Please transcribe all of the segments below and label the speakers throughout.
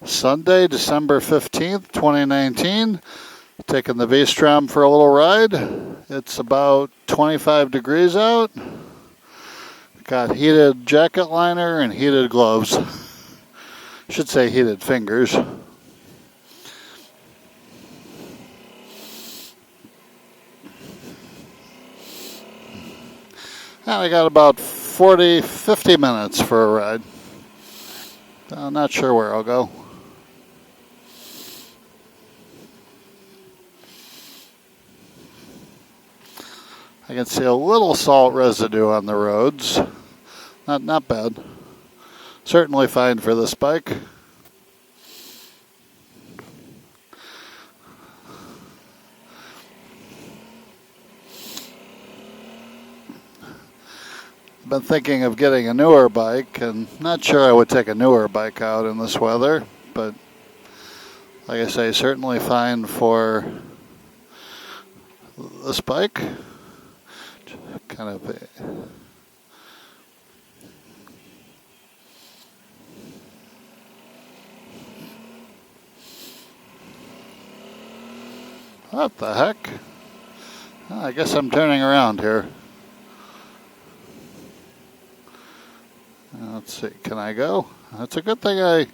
Speaker 1: Sunday, December 15th, 2019. Taking the V-Strom for a little ride. It's about 25 degrees out. Got heated jacket liner and heated gloves. Should say heated fingers. And I got about 50 minutes for a ride. I'm not sure where I'll go. I can see a little salt residue on the roads. Not bad. Certainly fine for this bike. I've been thinking of getting a newer bike, and not sure I would take a newer bike out in this weather, but like I say, certainly fine for this bike. Kind of what the heck? I guess I'm turning around here. Let's see, can I go? That's a good thing I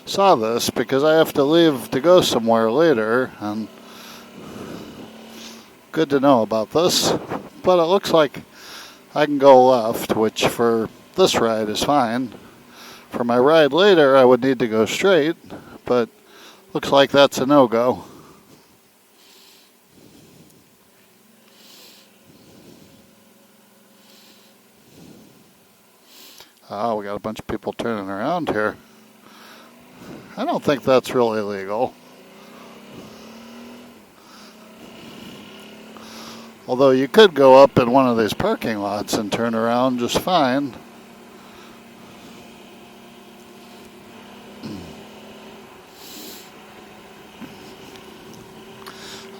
Speaker 1: saw this because I have to leave to go somewhere later, and good to know about this. But it looks like I can go left, which for this ride is fine. For my ride later, I would need to go straight, but looks like that's a no-go. Oh, we got a bunch of people turning around here. I don't think that's really legal. Although you could go up in one of these parking lots and turn around just fine.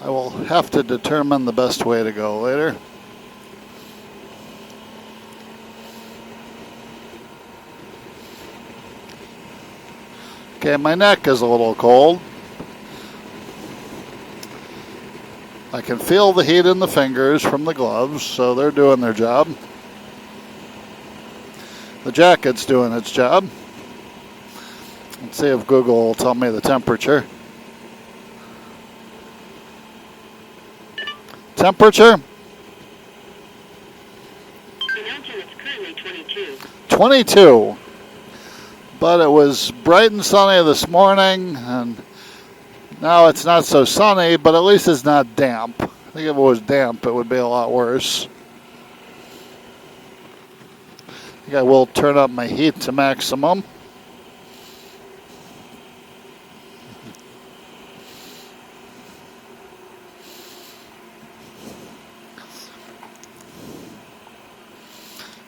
Speaker 1: I will have to determine the best way to go later. Okay, my neck is a little cold. I can feel the heat in the fingers from the gloves, so they're doing their job. The jacket's doing its job. Let's see if Google will tell me the temperature. Temperature?
Speaker 2: It's currently 22.
Speaker 1: 22. But it was bright and sunny this morning, and now it's not so sunny, but at least it's not damp. I think if it was damp, it would be a lot worse. I think I will turn up my heat to maximum.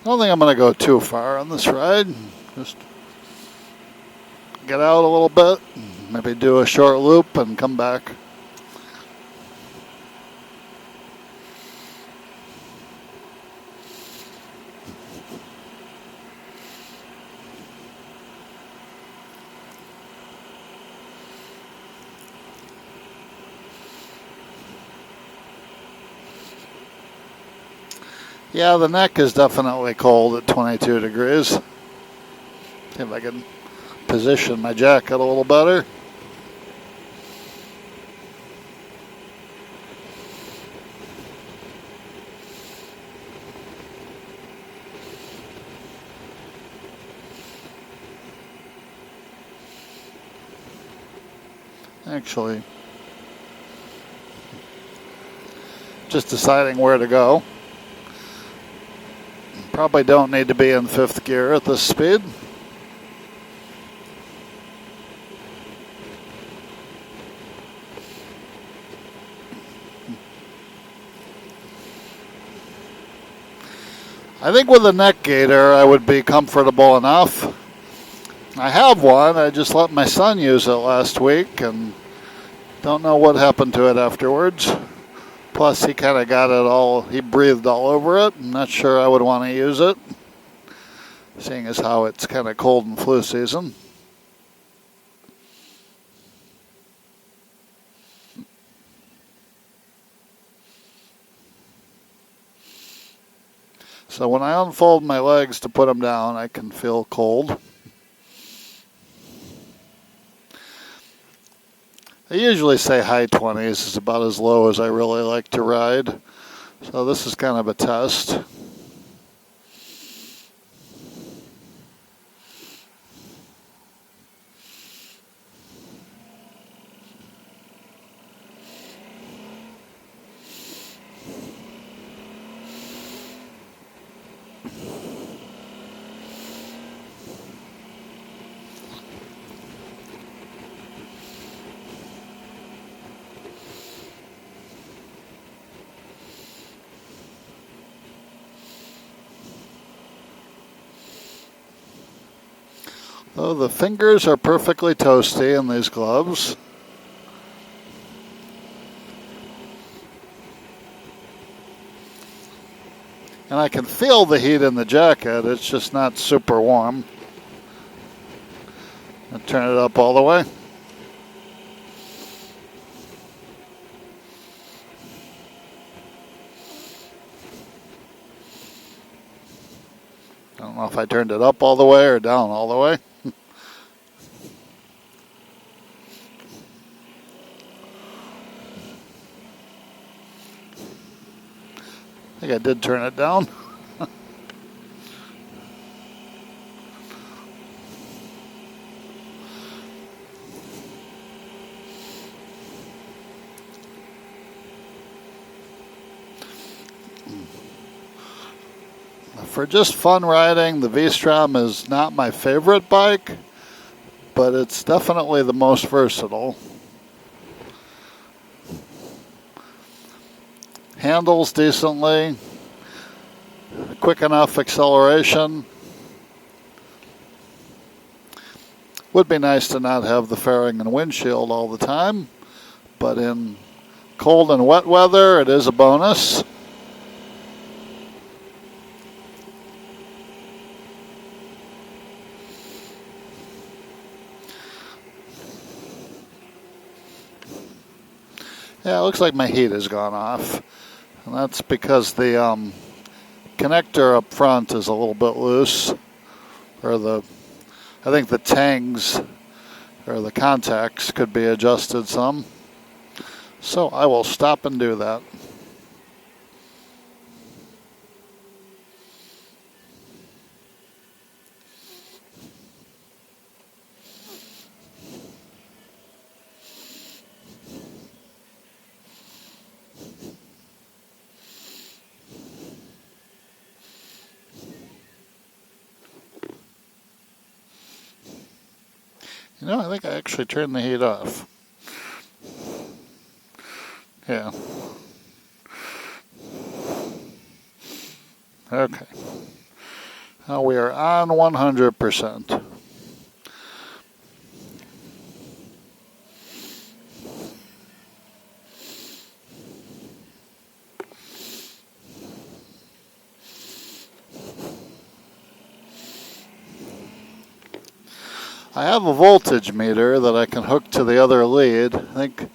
Speaker 1: I don't think I'm going to go too far on this ride. Just get out a little bit, maybe do a short loop and come back. Yeah, the neck is definitely cold at 22 degrees. See if I can position my jacket a little better. Actually, just deciding where to go. Probably don't need to be in 5th gear at this speed. I think with a neck gaiter, I would be comfortable enough. I have one. I just let my son use it last week and don't know what happened to it afterwards. Plus, he kind of got it all, he breathed all over it. I'm not sure I would want to use it, seeing as how it's kind of cold and flu season. So when I unfold my legs to put them down, I can feel cold. I usually say high 20s is about as low as I really like to ride. So this is kind of a test. Oh, the fingers are perfectly toasty in these gloves. And I can feel the heat in the jacket. It's just not super warm. I'll turn it up all the way. I don't know if I turned it up all the way or down all the way. I think I did turn it down. For just fun riding, the V-Strom is not my favorite bike, but it's definitely the most versatile. Handles decently, quick enough acceleration. Would be nice to not have the fairing and windshield all the time, but in cold and wet weather, it is a bonus. Yeah, it looks like my heat has gone off. And that's because the connector up front is a little bit loose. Or I think the tangs or the contacts could be adjusted some. So I will stop and do that. You know, I think I actually turned the heat off. Yeah. Okay. Now we are on 100%. I have a voltage meter that I can hook to the other lead. I think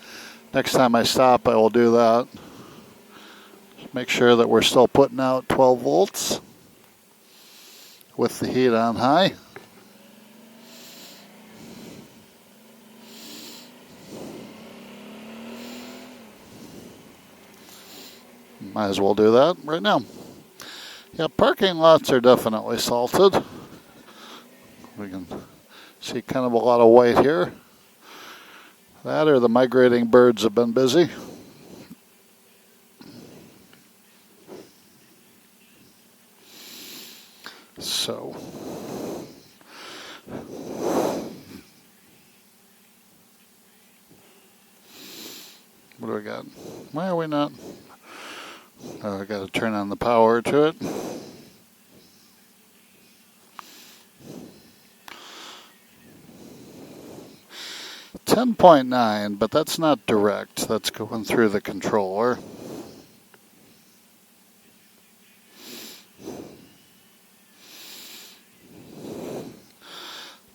Speaker 1: next time I stop I will do that. Just make sure that we're still putting out 12 volts with the heat on high. Might as well do that right now. Yeah, parking lots are definitely salted. We can see kind of a lot of white here. That or the migrating birds have been busy. So, what do we got? Why are we not? Oh, I got to turn on the power to it. .9, but that's not direct. That's going through the controller.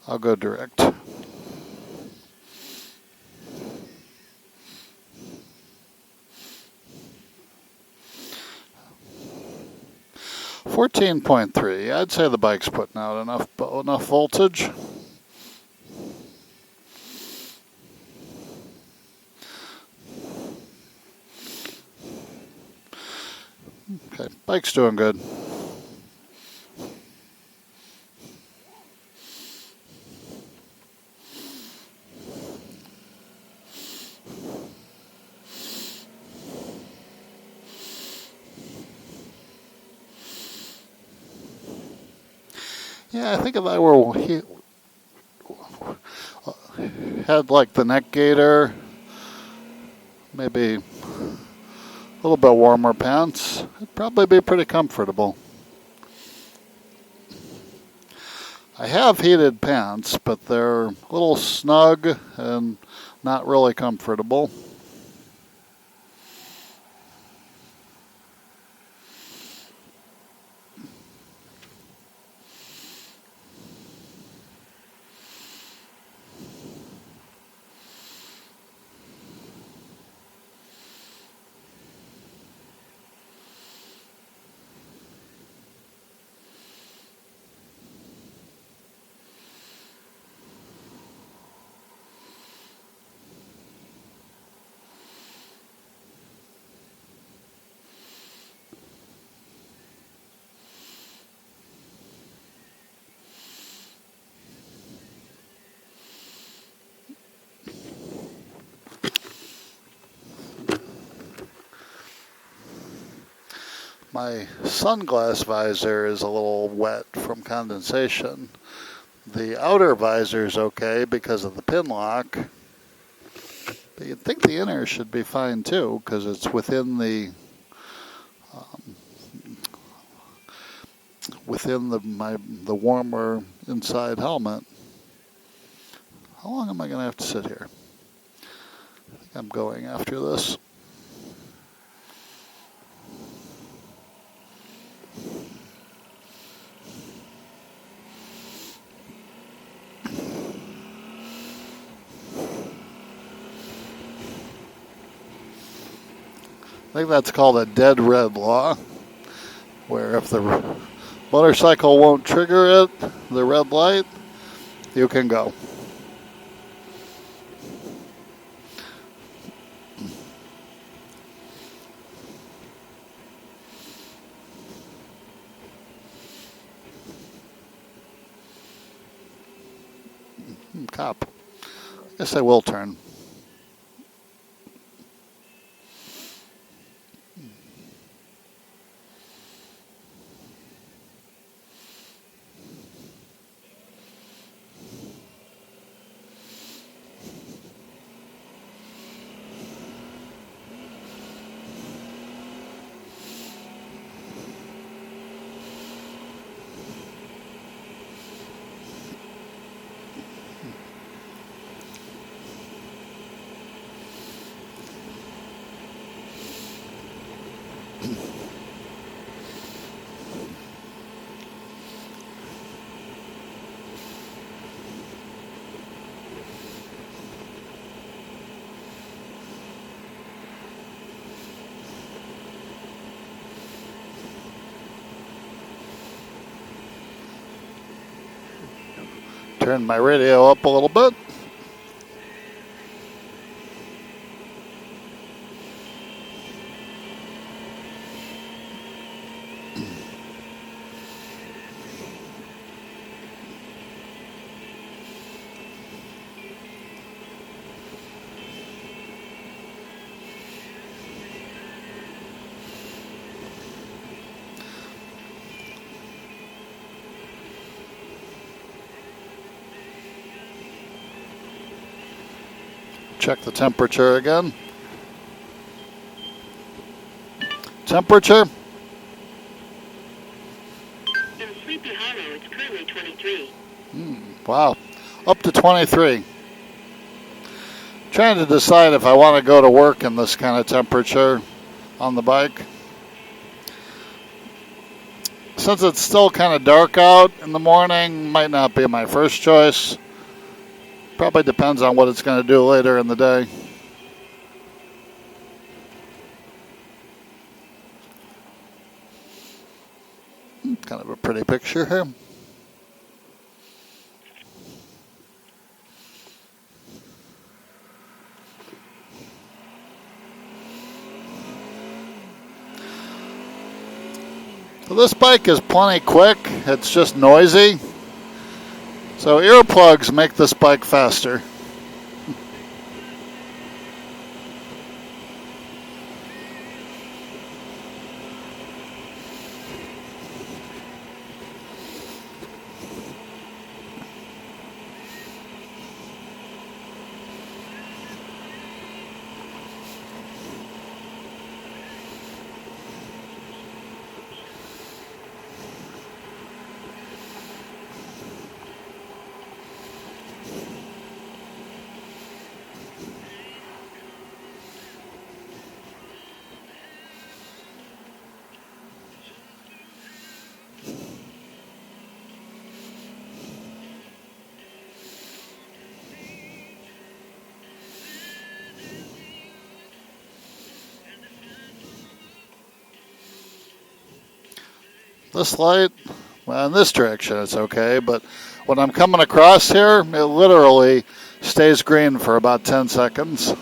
Speaker 1: I'll go direct. 14.3. I'd say the bike's putting out enough voltage. Okay, bike's doing good. Yeah, I think if I had like the neck gaiter, maybe a little bit warmer pants, it'd probably be pretty comfortable. I have heated pants, but they're a little snug and not really comfortable. My sunglass visor is a little wet from condensation. The outer visor is okay because of the pin lock. But you'd think the inner should be fine too, because it's within the warmer inside helmet. How long am I going to have to sit here? I think I'm going after this. I think that's called a dead red law, where if the motorcycle won't trigger it, the red light, you can go. Cop. I guess I will turn. Turn my radio up a little bit. Check the temperature again. Temperature.
Speaker 2: In Sleepy Hollow, it's currently 23.
Speaker 1: Wow, up to 23. Trying to decide if I want to go to work in this kind of temperature on the bike. Since it's still kind of dark out in the morning, might not be my first choice. Probably depends on what it's going to do later in the day. pretty picture here. So this bike is plenty quick. It's just noisy. So earplugs make this bike faster. This light, well, in this direction it's okay, but when I'm coming across here, it literally stays green for about 10 seconds.